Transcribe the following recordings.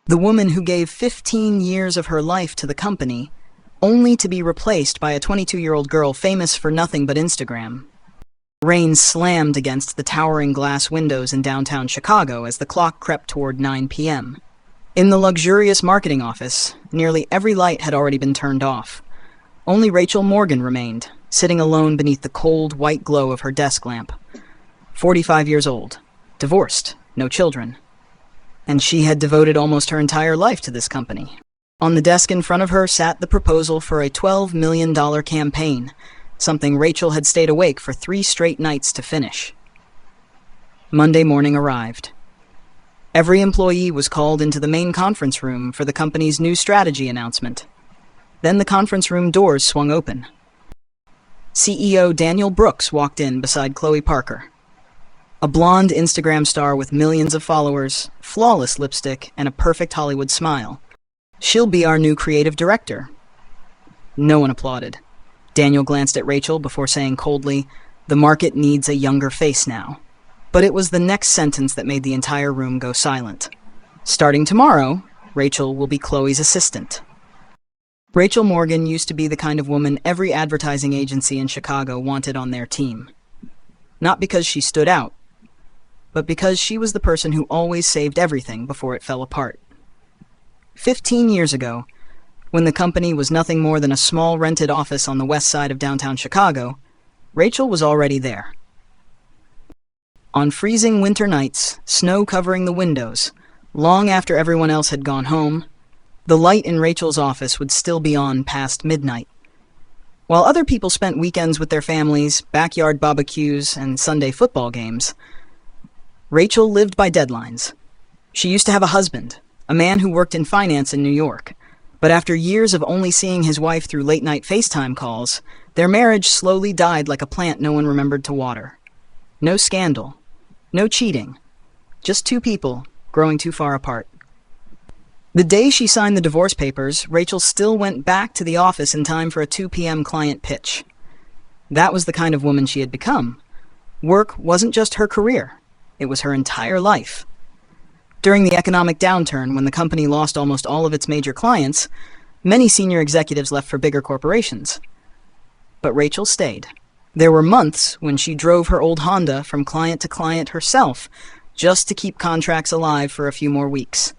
The woman who gave 15 years of her life to the company, only to be replaced by a 22-year-old girl famous for nothing but Instagram. Rain slammed against the towering glass windows in downtown Chicago as the clock crept toward 9 p.m. In the luxurious marketing office, nearly every light had already been turned off. Only Rachel Morgan remained, sitting alone beneath the cold, white glow of her desk lamp. 45 years old, divorced, no children. And she had devoted almost her entire life to this company. On the desk in front of her sat the proposal for a $12 million campaign, something Rachel had stayed awake for 3 straight nights to finish. Monday morning arrived. Every employee was called into the main conference room for the company's new strategy announcement. Then the conference room doors swung open. CEO Daniel Brooks walked in beside Chloe Parker. A blonde Instagram star with millions of followers, flawless lipstick, and a perfect Hollywood smile. She'll be our new creative director. No one applauded. Daniel glanced at Rachel before saying coldly, "The market needs a younger face now." But it was the next sentence that made the entire room go silent. Starting tomorrow, Rachel will be Chloe's assistant. Rachel Morgan used to be the kind of woman every advertising agency in Chicago wanted on their team. Not because she stood out, but because she was the person who always saved everything before it fell apart. 15 years ago, when the company was nothing more than a small rented office on the west side of downtown Chicago, Rachel was already there. On freezing winter nights, snow covering the windows, long after everyone else had gone home, the light in Rachel's office would still be on past midnight. While other people spent weekends with their families, backyard barbecues, and Sunday football games, Rachel lived by deadlines. She used to have a husband, a man who worked in finance in New York, but after years of only seeing his wife through late-night FaceTime calls, their marriage slowly died like a plant no one remembered to water. No scandal. No cheating. Just 2 people growing too far apart. The day she signed the divorce papers, Rachel still went back to the office in time for a 2 p.m. client pitch. That was the kind of woman she had become. Work wasn't just her career. It was her entire life. During the economic downturn, when the company lost almost all of its major clients, many senior executives left for bigger corporations. But Rachel stayed. There were months when she drove her old Honda from client to client herself, just to keep contracts alive for a few more weeks.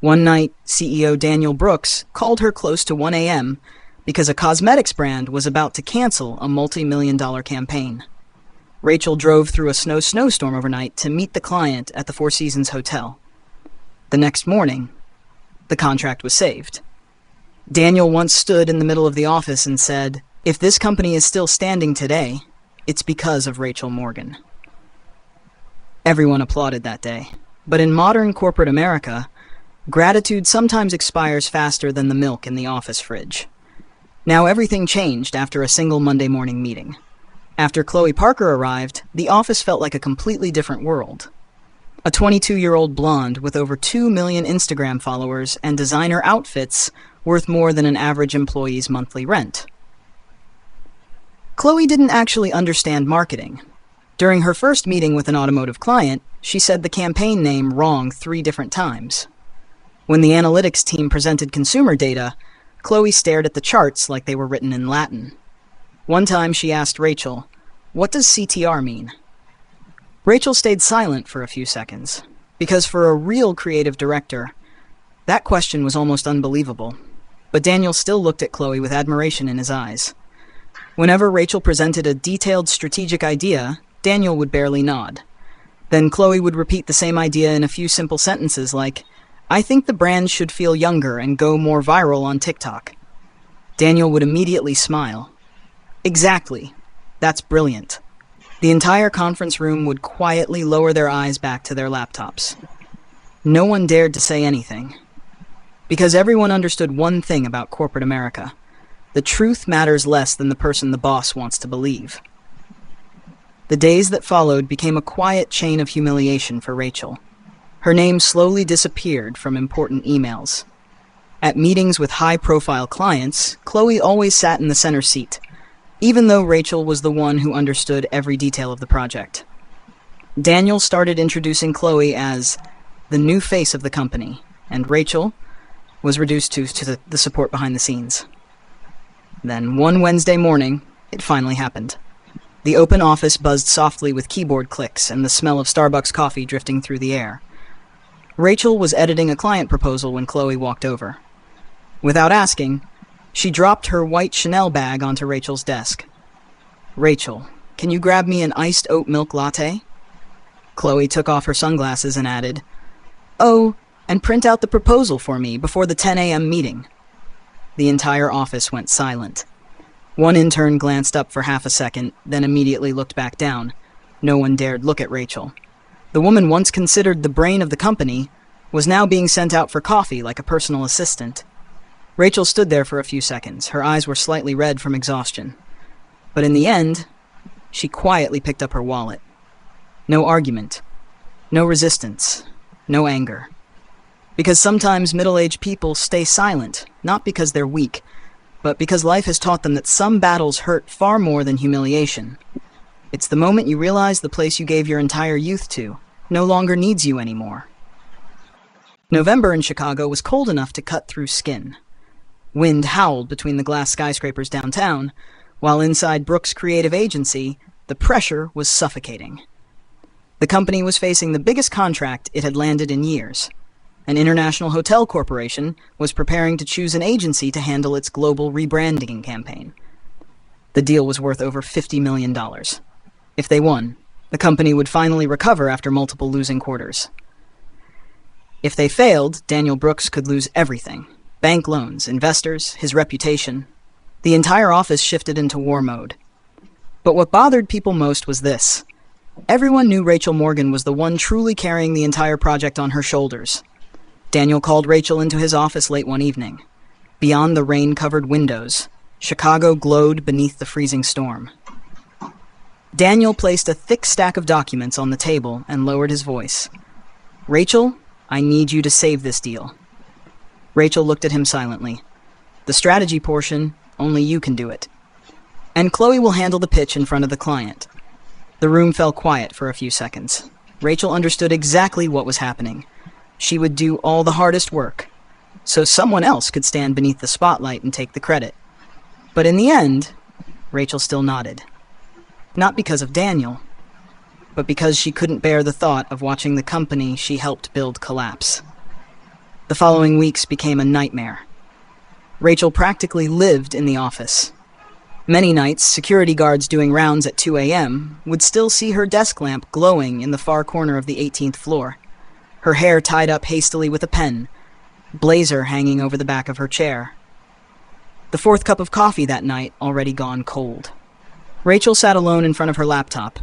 One night, CEO Daniel Brooks called her close to 1 a.m. because a cosmetics brand was about to cancel a multi-million-dollar campaign. Rachel drove through a snowstorm overnight to meet the client at the Four Seasons Hotel. The next morning, the contract was saved. Daniel once stood in the middle of the office and said, "If this company is still standing today, it's because of Rachel Morgan." Everyone applauded that day. But in modern corporate America, gratitude sometimes expires faster than the milk in the office fridge. Now everything changed after a single Monday morning meeting. After Chloe Parker arrived, the office felt like a completely different world. A 22-year-old blonde with over 2 million Instagram followers and designer outfits worth more than an average employee's monthly rent. Chloe didn't actually understand marketing. During her first meeting with an automotive client, she said the campaign name wrong 3 different times. When the analytics team presented consumer data, Chloe stared at the charts like they were written in Latin. One time she asked Rachel, "What does CTR mean?" Rachel stayed silent for a few seconds, because for a real creative director, that question was almost unbelievable. But Daniel still looked at Chloe with admiration in his eyes. Whenever Rachel presented a detailed strategic idea, Daniel would barely nod. Then Chloe would repeat the same idea in a few simple sentences like, "I think the brand should feel younger and go more viral on TikTok." Daniel would immediately smile. "Exactly. That's brilliant." The entire conference room would quietly lower their eyes back to their laptops. No one dared to say anything. Because everyone understood one thing about corporate America. The truth matters less than the person the boss wants to believe. The days that followed became a quiet chain of humiliation for Rachel. Her name slowly disappeared from important emails. At meetings with high-profile clients, Chloe always sat in the center seat, even though Rachel was the one who understood every detail of the project. Daniel started introducing Chloe as the new face of the company, and Rachel was reduced to the support behind the scenes. Then, one Wednesday morning, it finally happened. The open office buzzed softly with keyboard clicks and the smell of Starbucks coffee drifting through the air. Rachel was editing a client proposal when Chloe walked over. Without asking, she dropped her white Chanel bag onto Rachel's desk. "Rachel, can you grab me an iced oat milk latte?" Chloe took off her sunglasses and added, "Oh, and print out the proposal for me before the 10 a.m. meeting." The entire office went silent. One intern glanced up for half a second, then immediately looked back down. No one dared look at Rachel. The woman once considered the brain of the company was now being sent out for coffee like a personal assistant. Rachel stood there for a few seconds. Her eyes were slightly red from exhaustion. But in the end, she quietly picked up her wallet. No argument, no resistance, no anger. Because sometimes middle-aged people stay silent, not because they're weak, but because life has taught them that some battles hurt far more than humiliation. It's the moment you realize the place you gave your entire youth to no longer needs you anymore. November in Chicago was cold enough to cut through skin. Wind howled between the glass skyscrapers downtown, while inside Brooks' creative agency, the pressure was suffocating. The company was facing the biggest contract it had landed in years. An international hotel corporation was preparing to choose an agency to handle its global rebranding campaign. The deal was worth over $50 million. If they won, the company would finally recover after multiple losing quarters. If they failed, Daniel Brooks could lose everything: bank loans, investors, his reputation. The entire office shifted into war mode. But what bothered people most was this. Everyone knew Rachel Morgan was the one truly carrying the entire project on her shoulders. Daniel called Rachel into his office late one evening. Beyond the rain-covered windows, Chicago glowed beneath the freezing storm. Daniel placed a thick stack of documents on the table and lowered his voice. "Rachel, I need you to save this deal." Rachel looked at him silently. "The strategy portion, only you can do it. And Chloe will handle the pitch in front of the client." The room fell quiet for a few seconds. Rachel understood exactly what was happening. She would do all the hardest work, so someone else could stand beneath the spotlight and take the credit. But in the end, Rachel still nodded. Not because of Daniel, but because she couldn't bear the thought of watching the company she helped build collapse. The following weeks became a nightmare. Rachel practically lived in the office. Many nights, security guards doing rounds at 2 a.m. would still see her desk lamp glowing in the far corner of the 18th floor. Her hair tied up hastily with a pen, blazer hanging over the back of her chair. The fourth cup of coffee that night already gone cold. Rachel sat alone in front of her laptop,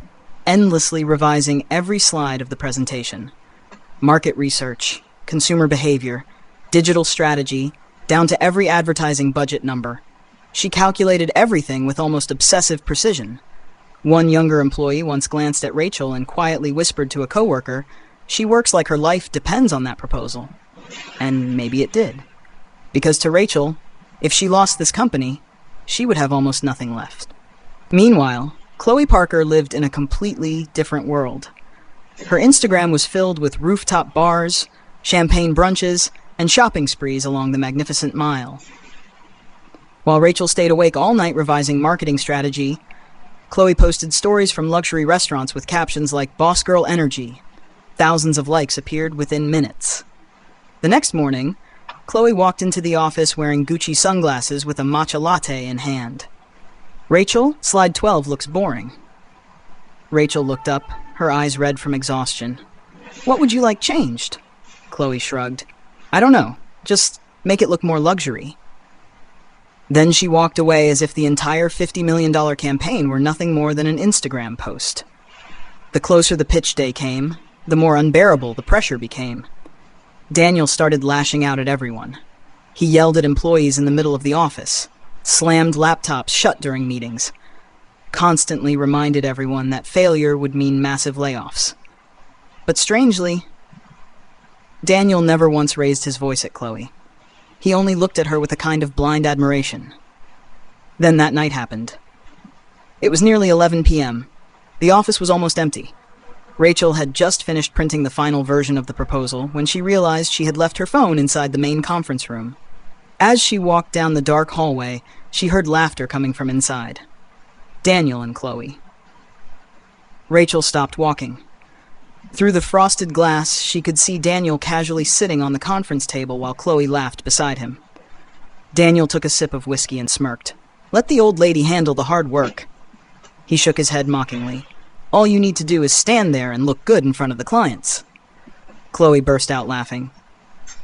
endlessly revising every slide of the presentation. Market research, consumer behavior, digital strategy, down to every advertising budget number. She calculated everything with almost obsessive precision. One younger employee once glanced at Rachel and quietly whispered to a coworker, "She works like her life depends on that proposal." And maybe it did. Because to Rachel, if she lost this company, she would have almost nothing left. Meanwhile, Chloe Parker lived in a completely different world. Her Instagram was filled with rooftop bars, champagne brunches, and shopping sprees along the Magnificent Mile. While Rachel stayed awake all night revising marketing strategy, Chloe posted stories from luxury restaurants with captions like "Boss Girl Energy." Thousands of likes appeared within minutes. The next morning, Chloe walked into the office wearing Gucci sunglasses with a matcha latte in hand. "Rachel, slide 12 looks boring." Rachel looked up, her eyes red from exhaustion. "What would you like changed?" Chloe shrugged. "I don't know. Just make it look more luxury." Then she walked away as if the entire $50 million campaign were nothing more than an Instagram post. The closer the pitch day came, the more unbearable the pressure became. Daniel started lashing out at everyone. He yelled at employees in the middle of the office, slammed laptops shut during meetings, constantly reminded everyone that failure would mean massive layoffs. But strangely, Daniel never once raised his voice at Chloe. He only looked at her with a kind of blind admiration. Then that night happened. It was nearly 11 p.m. The office was almost empty. Rachel had just finished printing the final version of the proposal when she realized she had left her phone inside the main conference room. As she walked down the dark hallway, she heard laughter coming from inside. Daniel and Chloe. Rachel stopped walking. Through the frosted glass, she could see Daniel casually sitting on the conference table while Chloe laughed beside him. Daniel took a sip of whiskey and smirked. "Let the old lady handle the hard work." He shook his head mockingly. "All you need to do is stand there and look good in front of the clients." Chloe burst out laughing.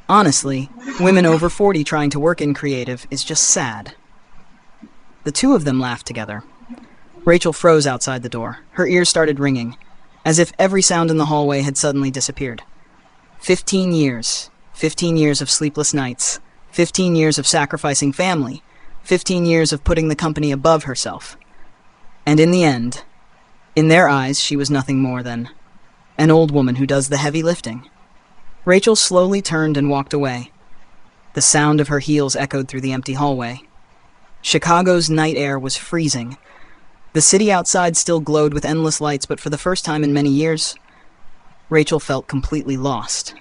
Honestly, women over 40 trying to work in creative is just sad. The two of them laughed together. Rachel froze outside the door. Her ears started ringing, as if every sound in the hallway had suddenly disappeared. 15 years. 15 years of sleepless nights. 15 years of sacrificing family. 15 years of putting the company above herself. And in the end, in their eyes, she was nothing more than an old woman who does the heavy lifting. Rachel slowly turned and walked away. The sound of her heels echoed through the empty hallway. Chicago's night air was freezing. The city outside still glowed with endless lights, but for the first time in many years, Rachel felt completely lost.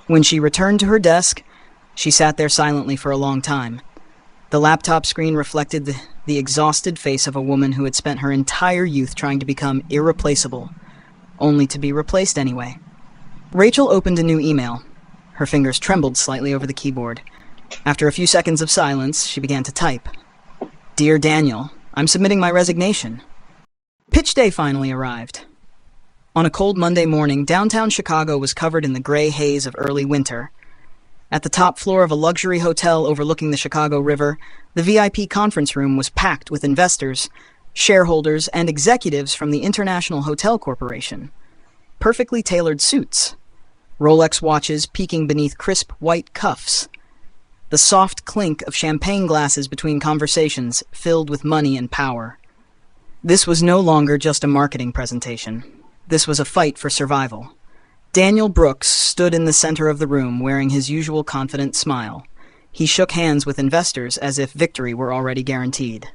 When she returned to her desk, she sat there silently for a long time. The laptop screen reflected the exhausted face of a woman who had spent her entire youth trying to become irreplaceable, only to be replaced anyway. Rachel opened a new email. Her fingers trembled slightly over the keyboard. After a few seconds of silence, she began to type. "Dear Daniel, I'm submitting my resignation." Pitch day finally arrived. On a cold Monday morning, downtown Chicago was covered in the gray haze of early winter. At the top floor of a luxury hotel overlooking the Chicago River, the VIP conference room was packed with investors, shareholders, and executives from the International Hotel Corporation. Perfectly tailored suits, Rolex watches peeking beneath crisp white cuffs, the soft clink of champagne glasses between conversations filled with money and power. This was no longer just a marketing presentation. This was a fight for survival. Daniel Brooks stood in the center of the room wearing his usual confident smile. He shook hands with investors as if victory were already guaranteed.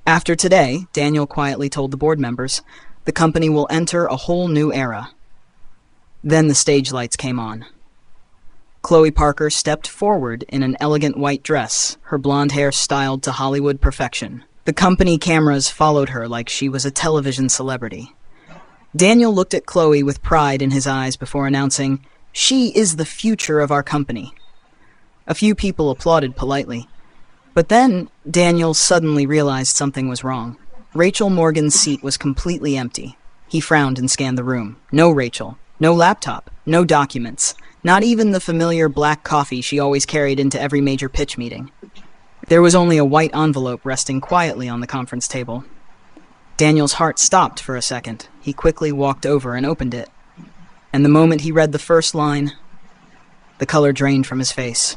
After today, Daniel quietly told the board members, the company will enter a whole new era. Then the stage lights came on. Chloe Parker stepped forward in an elegant white dress, her blonde hair styled to Hollywood perfection. The company cameras followed her like she was a television celebrity. Daniel looked at Chloe with pride in his eyes before announcing, "She is the future of our company." A few people applauded politely. But then Daniel suddenly realized something was wrong. Rachel Morgan's seat was completely empty. He frowned and scanned the room. No Rachel. No laptop. No documents. Not even the familiar black coffee she always carried into every major pitch meeting. There was only a white envelope resting quietly on the conference table. Daniel's heart stopped for a second. He quickly walked over and opened it. And the moment he read the first line, the color drained from his face.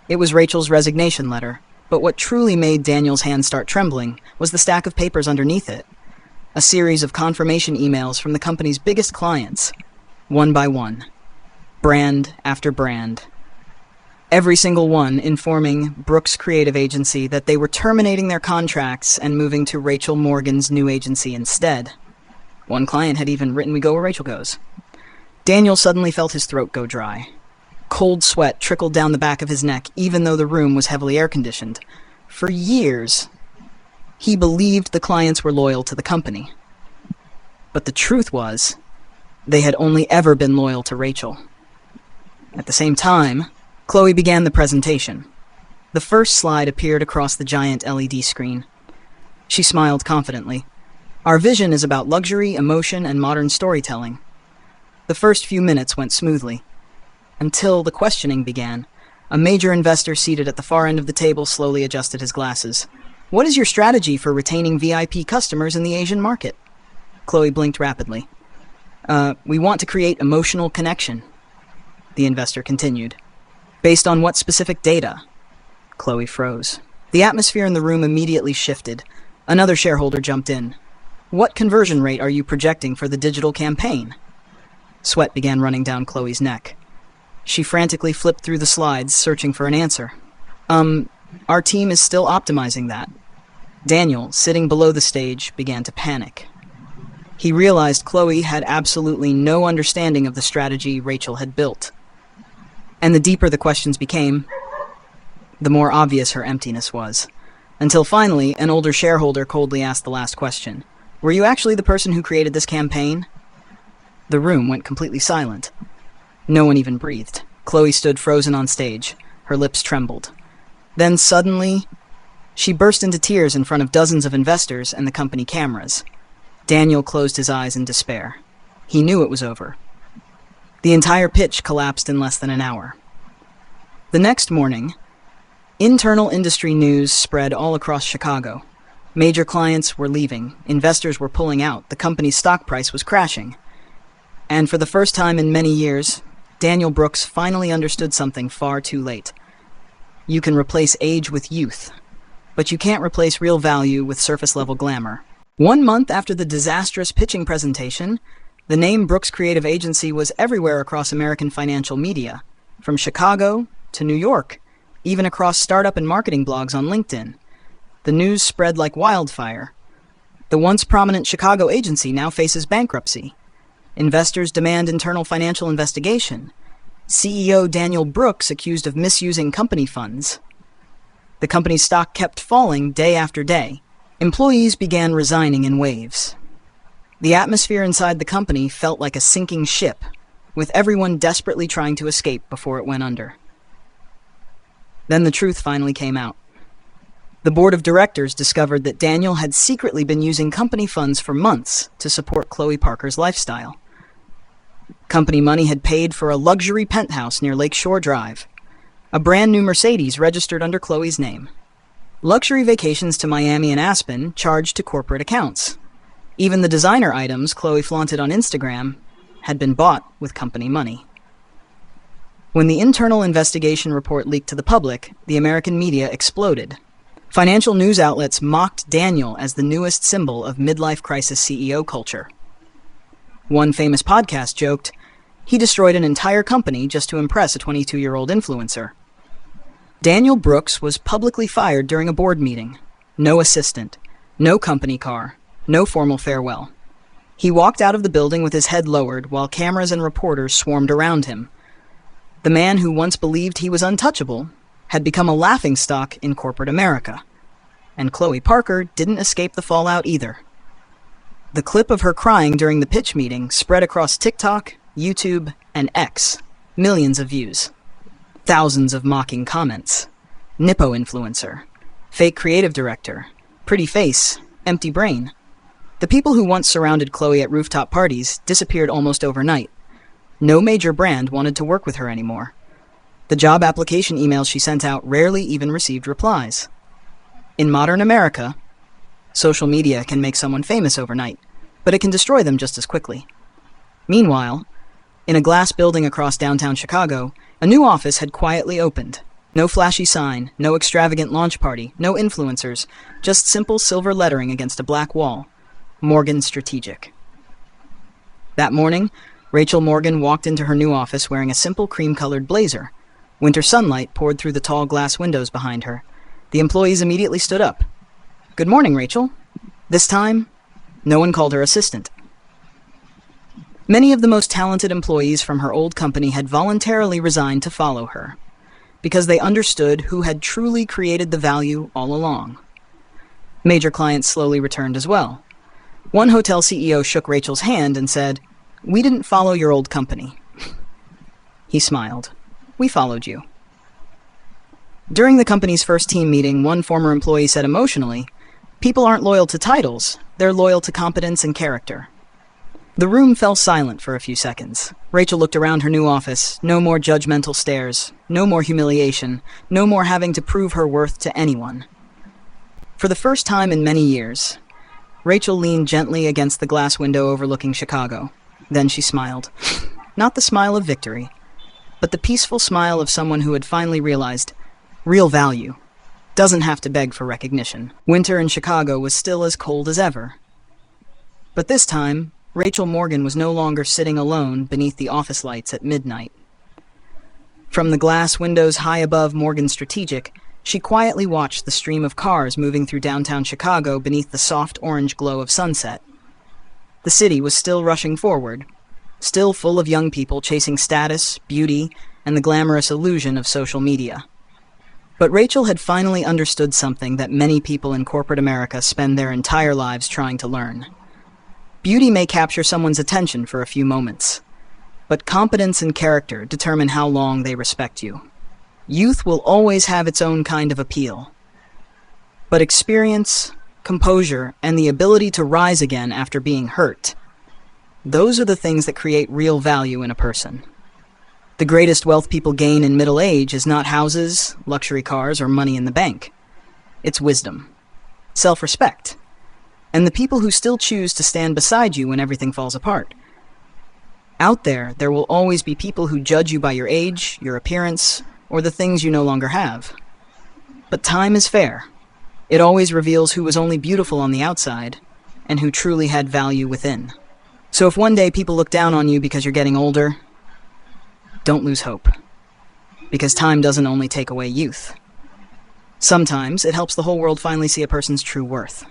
It was Rachel's resignation letter, but what truly made Daniel's hand start trembling was the stack of papers underneath it. A series of confirmation emails from the company's biggest clients, one by one. Brand after brand. Every single one informing Brooks Creative Agency that they were terminating their contracts and moving to Rachel Morgan's new agency instead. One client had even written, "We go where Rachel goes." Daniel suddenly felt his throat go dry. Cold sweat trickled down the back of his neck, even though the room was heavily air-conditioned. For years, he believed the clients were loyal to the company. But the truth was, they had only ever been loyal to Rachel. At the same time, Chloe began the presentation. The first slide appeared across the giant LED screen. She smiled confidently. "Our vision is about luxury, emotion, and modern storytelling." The first few minutes went smoothly, until the questioning began. A major investor seated at the far end of the table slowly adjusted his glasses. "What is your strategy for retaining VIP customers in the Asian market?" Chloe blinked rapidly. We want to create emotional connection," the investor continued. "Based on what specific data?" Chloe froze. The atmosphere in the room immediately shifted. Another shareholder jumped in. "What conversion rate are you projecting for the digital campaign?" Sweat began running down Chloe's neck. She frantically flipped through the slides, searching for an answer. Our team is still optimizing that." Daniel, sitting below the stage, began to panic. He realized Chloe had absolutely no understanding of the strategy Rachel had built. And the deeper the questions became, the more obvious her emptiness was. Until finally, an older shareholder coldly asked the last question. "Were you actually the person who created this campaign?" The room went completely silent. No one even breathed. Chloe stood frozen on stage. Her lips trembled. Then suddenly, she burst into tears in front of dozens of investors and the company cameras. Daniel closed his eyes in despair. He knew it was over. The entire pitch collapsed in less than an hour. The next morning, internal industry news spread all across Chicago. Major clients were leaving, investors were pulling out, the company's stock price was crashing. And for the first time in many years, Daniel Brooks finally understood something far too late. You can replace age with youth, but you can't replace real value with surface-level glamour. 1 month after the disastrous pitching presentation, the name Brooks Creative Agency was everywhere across American financial media, from Chicago to New York, even across startup and marketing blogs on LinkedIn. The news spread like wildfire. The once prominent Chicago agency now faces bankruptcy. Investors demand internal financial investigation. CEO Daniel Brooks accused of misusing company funds. The company's stock kept falling day after day. Employees began resigning in waves. The atmosphere inside the company felt like a sinking ship, with everyone desperately trying to escape before it went under. Then the truth finally came out. The board of directors discovered that Daniel had secretly been using company funds for months to support Chloe Parker's lifestyle. Company money had paid for a luxury penthouse near Lakeshore Drive, a brand new Mercedes registered under Chloe's name, luxury vacations to Miami and Aspen charged to corporate accounts. Even the designer items Chloe flaunted on Instagram had been bought with company money. When the internal investigation report leaked to the public, the American media exploded. Financial news outlets mocked Daniel as the newest symbol of midlife crisis CEO culture. One famous podcast joked, he destroyed an entire company just to impress a 22-year-old influencer. Daniel Brooks was publicly fired during a board meeting. No assistant, no company car, no formal farewell. He walked out of the building with his head lowered while cameras and reporters swarmed around him. The man who once believed he was untouchable had become a laughingstock in corporate America. And Chloe Parker didn't escape the fallout either. The clip of her crying during the pitch meeting spread across TikTok, YouTube, and X. Millions of views. Thousands of mocking comments. Nippo influencer. Fake creative director. Pretty face. Empty brain. The people who once surrounded Chloe at rooftop parties disappeared almost overnight. No major brand wanted to work with her anymore. The job application emails she sent out rarely even received replies. In modern America, social media can make someone famous overnight, but it can destroy them just as quickly. Meanwhile, in a glass building across downtown Chicago, a new office had quietly opened. No flashy sign, no extravagant launch party, no influencers, just simple silver lettering against a black wall. Morgan Strategic. That morning, Rachel Morgan walked into her new office wearing a simple cream-colored blazer. Winter sunlight poured through the tall glass windows behind her. The employees immediately stood up. "Good morning, Rachel." This time, no one called her assistant. Many of the most talented employees from her old company had voluntarily resigned to follow her, because they understood who had truly created the value all along. Major clients slowly returned as well. One hotel CEO shook Rachel's hand and said, "We didn't follow your old company." He smiled. "We followed you." During the company's first team meeting, one former employee said emotionally, "People aren't loyal to titles, they're loyal to competence and character." The room fell silent for a few seconds. Rachel looked around her new office. No more judgmental stares, no more humiliation, no more having to prove her worth to anyone. For the first time in many years, Rachel leaned gently against the glass window overlooking Chicago. Then she smiled. Not the smile of victory, but the peaceful smile of someone who had finally realized real value doesn't have to beg for recognition. Winter in Chicago was still as cold as ever. But this time, Rachel Morgan was no longer sitting alone beneath the office lights at midnight. From the glass windows high above Morgan Strategic, she quietly watched the stream of cars moving through downtown Chicago beneath the soft orange glow of sunset. The city was still rushing forward, still full of young people chasing status, beauty, and the glamorous illusion of social media. But Rachel had finally understood something that many people in corporate America spend their entire lives trying to learn. Beauty may capture someone's attention for a few moments, but competence and character determine how long they respect you. Youth will always have its own kind of appeal, but experience, composure, and the ability to rise again after being hurt, those are the things that create real value in a person. The greatest wealth people gain in middle age is not houses, luxury cars, or money in the bank. It's wisdom, self-respect, and the people who still choose to stand beside you when everything falls apart. Out there will always be people who judge you by your age, your appearance, or the things you no longer have. But time is fair. It always reveals who was only beautiful on the outside and who truly had value within. So if one day people look down on you because you're getting older, don't lose hope. Because time doesn't only take away youth. Sometimes it helps the whole world finally see a person's true worth.